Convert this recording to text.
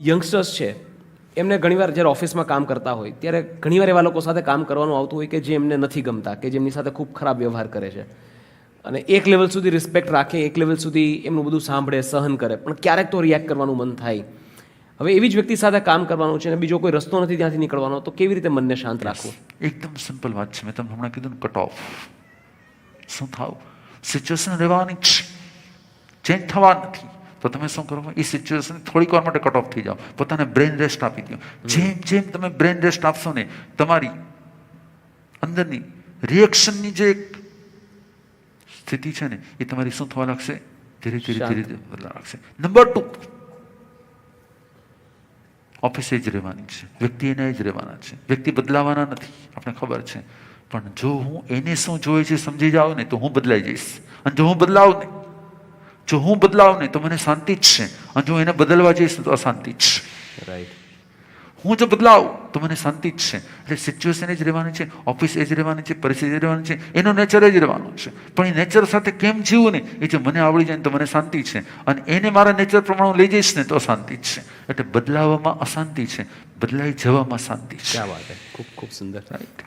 Youngsters છે એમને ઘણીવાર જ્યારે ઓફિસમાં કામ કરતા હોય ત્યારે ઘણીવાર એવા લોકો સાથે કામ કરવાનું આવતું હોય કે જે એમને નથી ગમતા, કે જેમની સાથે ખૂબ ખરાબ વ્યવહાર કરે છે, અને એક લેવલ સુધી રિસ્પેક્ટ રાખે, એક લેવલ સુધી એમનું બધું સાંભળે, સહન કરે, પણ ક્યારેક તો રિએક્ટ કરવાનું મન થાય. હવે એવી જ વ્યક્તિ સાથે કામ કરવાનું છે અને બીજો કોઈ રસ્તો નથી ત્યાંથી નીકળવાનો, તો કેવી રીતે મનને શાંત રાખવું? એકદમ સિમ્પલ વાત છે. મેં તમને હમણાં કીધું ને, કટ ઓફ. શું થાવ? સિચ્યુએશન રહેવાની જ છે, ચેન્જ થવા નથી. તો તમે શું કરો? એ સિચ્યુએશન થોડીક વાર માટે કટ ઓફ થઈ જાઓ, પોતાને બ્રેન રેસ્ટ આપી દો. જેમ જેમ તમે બ્રેન રેસ્ટ આપશો ને, તમારી અંદરની રિએક્શનની જે સ્થિતિ છે ને, એ તમારી શું થવા લાગશે? ધીરે ધીરે ધીરે ધીરે બદલાવા લાગશે. નંબર 2, ઓફિસે જ રહેવાની છે, વ્યક્તિ એને જ રહેવાના છે, વ્યક્તિ બદલાવાના નથી, આપણે ખબર છે. પણ જો હું એને શું જોઈએ છે સમજી જાઉં ને, તો હું બદલાઈ જઈશ. અને જો હું બદલાવ ને તો મને શાંતિ જ છે. અને જો એને બદલવા જઈશ તો અશાંતિ જ છે. રાઈટ. હું જો બદલાવ તો મને શાંતિ જ છે. એટલે સિચ્યુએશન જ રહેવાની છે, ઓફિસ એ જ રહેવાની છે, પરિસ્થિતિ જ રહેવાની છે, એનો નેચર જ રહેવાનો છે. પણ એ નેચર સાથે કેમ જીવવું ને, એ જો મને આવડી જાય ને તો મને શાંતિ છે, અને એને મારા નેચર પ્રમાણે લઈ જઈશ ને તો અશાંતિ જ છે. એટલે બદલાવામાં અશાંતિ છે, બદલાઈ જવામાં શાંતિ છે. ક્યાં વાત છે, ખૂબ ખૂબ સુંદર. રાઈટ.